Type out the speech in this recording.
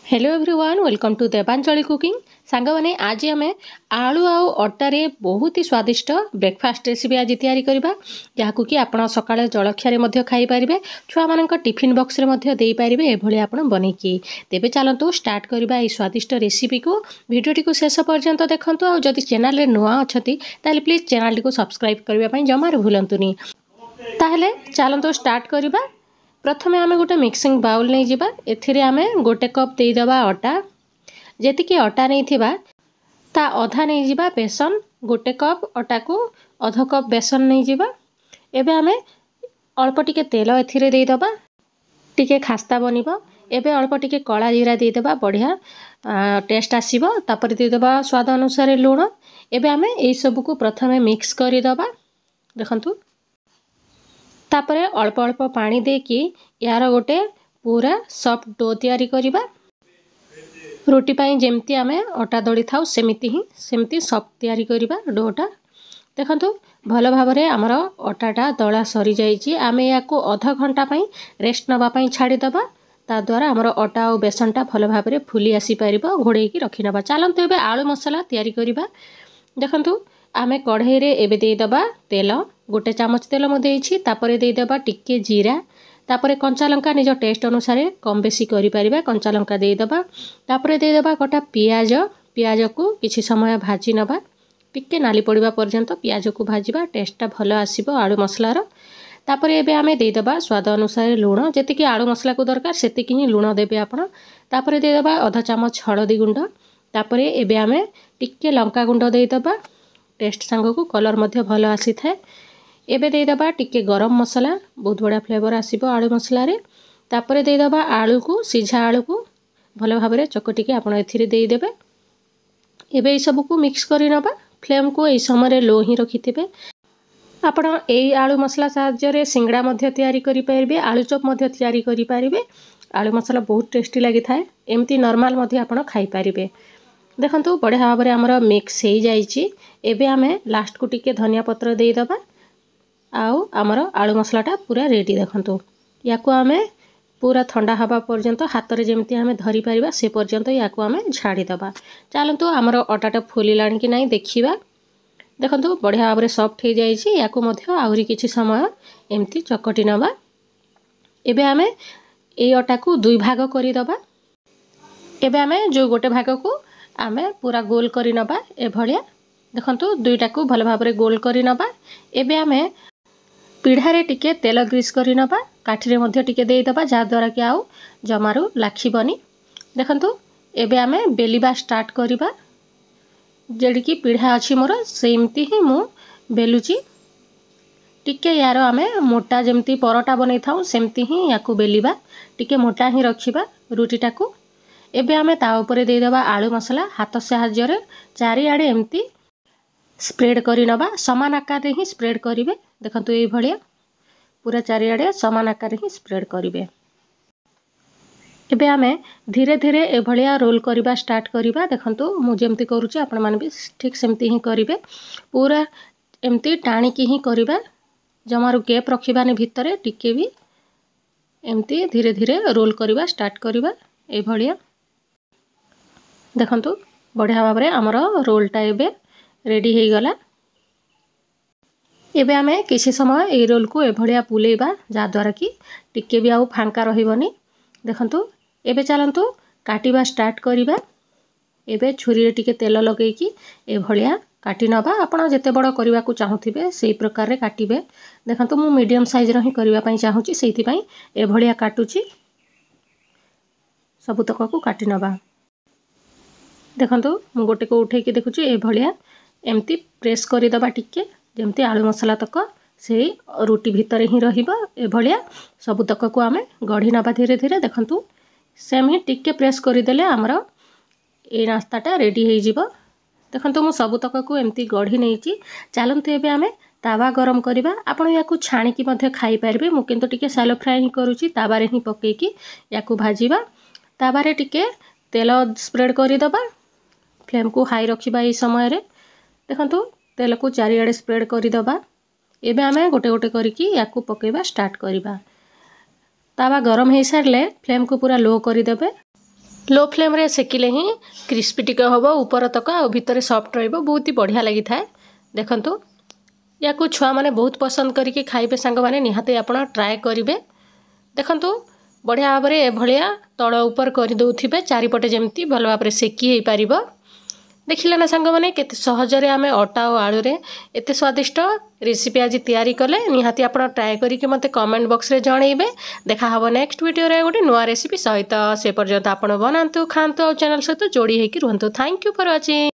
Hello everyone welcome to Devanchali cooking सांग मैंने आज आम आलू आउ अटारे बहुत ही स्वादिष्ट ब्रेकफास्ट रेसिपी आज तैयारी करवा जहाँ कि आप सकाଳେ जलखिया खाईपारे छुआ मान टिफिन बॉक्स दे पारे एभली आप बनईकी तेज चलतु स्टार्ट करवा ये स्वादिष्ट रेसिपी को भिडियोटी को शेष पर्यंत देखूँ और जदि चैनल नुआ अच्छा ताले प्लीज चैनल टी सब्सक्राइब करने जमार भूलुनी ताहले चलतु स्टार्ट करवा। प्रथमे आमे गोटे मिक्सिंग बाउल नहीं जिबा एथिरे आमे गोटे कप दे दबा अटा जेतिकी अटा नहीं थिबा ता अधा नहीं जिबा बेसन गोटे कप अटा को अध कप बेसन नहीं जिबा। एबे आमे अल्प टिके तेल एथिरे दे दबा टिके खास्ता बनिबो। एबे अल्प टिके कला जीरा दे दबा बढ़िया टेस्ट आसीबो। तापर दे दबा स्वाद अनुसार लूण। एबे आमे एई सब को प्रथमे मिक्स करि दबा देखंतु। तापरे अल्प अल्प पानी देकी यार गोटे पूरा सॉफ्ट डो तैयारी करिबा। रोटी पाई जेमती आमे अटा दली थाउ सेमती सॉफ्ट तैयारी करिबा डोटा। देखंतु भल भाबरे हमर अटाटा दला सरी जाइछि। आमे याको आधा घंटा पाई रेस्ट नबा पाई छाड़ी दबा। ता द्वारा हमर अटा और बेसनटा भल भाबरे फुली आसी पारिबो घोड़ेई की रखि नबा। चलंतु एबे आलू मसला तैयारी करिबा। देखंतु आमे कढ़ई रे एबे दे दबा तेल गोटे चामच तेल मो देइछि। तापरे दे दबा टिके जीरा तापरे कंचा लंका निज टेस्ट अनुसार कम बेसी करि परिबा कंचा लंका दे दबा। तापरे दे दबा कटा पियाज को किछि समय भाजी नबा टिके नाली पड़िबा पर्यंत पियाज को भाजीबा टेस्टटा भलो आसीबो आलू मसलार। तापरे एबे आमे दे दबा स्वाद अनुसार लूण जेतिकी आलू मसला को दरकार सेतिकी ही लूण देबे आपण। तापरे दे दबा आधा चामच हळदी गुंड। तापरे एबे आमे टिके लंका गुंड दे दबा टेस्ट सांग को कलर मध्य भलो आसी थाए। एबे दे दबा टिके गरम मसला बहुत बड़ा फ्लेवर आसीबो आलू मसला रे। तापरे दे दबा आलू को सिझा आलू को भलो भाबरे चकटिके आपण एथिरे देई देबे। एबे ए सब को मिक्स करि नबा फ्लेम को ए समय लो ही रखिथिबे। आपण एई आलू मसला साहाय्य रे सिंगड़ा मध्य तैयारी करि परिबे आलू चॉप मध्य तैयारी करि परिबे। आलू मसला बहुत टेस्टी लागि थाए एमती नॉर्मल मध्य आपण खाई परिबे। देखंतु बढ़िया भाबरे हमर मिक्स हो जाइछि। एबे आमे लास्ट को टिके धनिया पत्र दे दबा आउ आमर आलू मसलाटा पूरा रेडी। देखंतु याको आमे पूरा ठंडा हवा पर्यंत हाथ रे जेमती आमे धरि परिबा से पर्यंत याको आमे छाड़ी दबा। चलंतु आमर अटाटा फुलिलाणी कि नहीं देखिबा। देखंतु बढ़िया भाबरे सॉफ्ट हो जाइछि। याको मध्य आउरी किछि समय एमती चकटी नबा। एबे आमे ए अटा को दुई भाग करि दबा। एबे आमे जो गोटे भाग को आमे पूरा गोल करि नबा ए भलिया। देखंतु दुईटा को भल भाबरे गोल करि नबा। एबे आमे पीढ़ारे टिके तेल ग्रीस करि नबा काठीरे मध्य टिके देई दबा जा द्वारा कि आउ जमारू लाखिबनी। देखंतु एबे आमे बेलिबा स्टार्ट करिबा जेडी कि पीढ़ा अछि मोर सेमती ही मु बेलुची टिके यार आमे मोटा जेमती परोटा बनै थाउ सेमती ही याकू बेलिबा टिके मोटा ही रखिबा रुटीटा को। एबे आमे ता ऊपर दे दबा आलू मसला हाथ साहाय्य रे चारि आडे एमती स्प्रेड करि नबा समान आकार रे ही स्प्रेड करिवे। देखंतु ए भलिया पूरा चारि आडे समान आकार रे ही स्प्रेड करिवे। एबे आमे धीरे धीरे ए भलिया रोल करिबा स्टार्ट करिबा। देखंतु मु जेमती करूची आपण मान भी ठीक सेमती ही करिवे। पूरा एमती टाणी की ही करिबा जमारू गैप रखिबाने भितरे टिके भी एमती धीरे धीरे रोल करिबा स्टार्ट करिबा ए भलिया। देखंतु बढ़िया भाबरे हमर रोलटा एबे रेडी हो गला। एबे आमे किसी समय ए रोल को ए भलिया पुलेबा जा द्वारा कि टिके भी आउ फांका रहिबनी। देखंतु एबे चलंतु काटिबा स्टार्ट करिबा। एबे छुरी रे टिके तेल लगेई कि ए भलिया काटी नबा। आपण जते बड़ करिबा को चाहुथिबे सेही प्रकार रे काटिबे। देखंतु मु मीडियम साइज रो ही करिबा पई चाहुची सेहिति पई ए भलिया काटुची सब तक को काटी नबा। देखंतु मु गोटे को उठे कि देखुची ए भलिया एमती प्रेस करि दबा टिके जेमती आलू मसला तक से रोटी भितर ही रहिबा। ए भलिया सब तक को आमे गढ़ी नबा धीरे धीरे। देखंतु सेम ही टिके प्रेस करि देले हमर ए नास्ताटा रेडी हो जिवो। देखंतु मु सब तक को एमती गढ़ी नेइची। चलंतु एबे आमे तावा गरम करिबा। आपण याकू छाणी की मध्ये खाई पारबे। मु किंतु टिके सैलो फ्राई ही करूची तावा रे ही पकेई कि याकू भाजीबा। तावा रे टिके तेल स्प्रेड करि दबा फ्लेम को हाई रखिबा। ए समय रे देखंतु तेल को चारि आडे स्प्रेड करि दबा। एबे आमे गोटे गोटे करिकी याकू पकेबा स्टार्ट करिबा। तावा गरम हो सारले फ्लेम को पूरा लो करि देबे। लो फ्लेम रे सेकिले ही क्रिस्पी टिके हम ऊपर तक आ भितर सफ्ट रहिबो बहुत ही बढ़िया लगी थाए। देखंतु या छुआ मैंने बहुत पसंद करके खाइबे सांग मैंने निहाती आपण ट्राए करेंगे। देखंतु बढ़िया भाव में एभलिया तल ऊपर कर दउथिबे चारिपटे जेमती भल भाव में सेकी हो पारिबो। देखिले ना सांग मैंने केते सहजरे आमे अटा और आलू रे एते स्वादिष्ट रेसिपी आज तैयारी कले निहाती आपण ट्राए करके मते कमेंट बॉक्स रे जणाइबे। देखा हबो नेक्स्ट वीडियो रे गोटे नुआ रेसिपी सहित। से पर्यंत आपण बनांतु खांतु और चैनल सहित जोड़ी हेकि रुहंतु। Thank you for watching.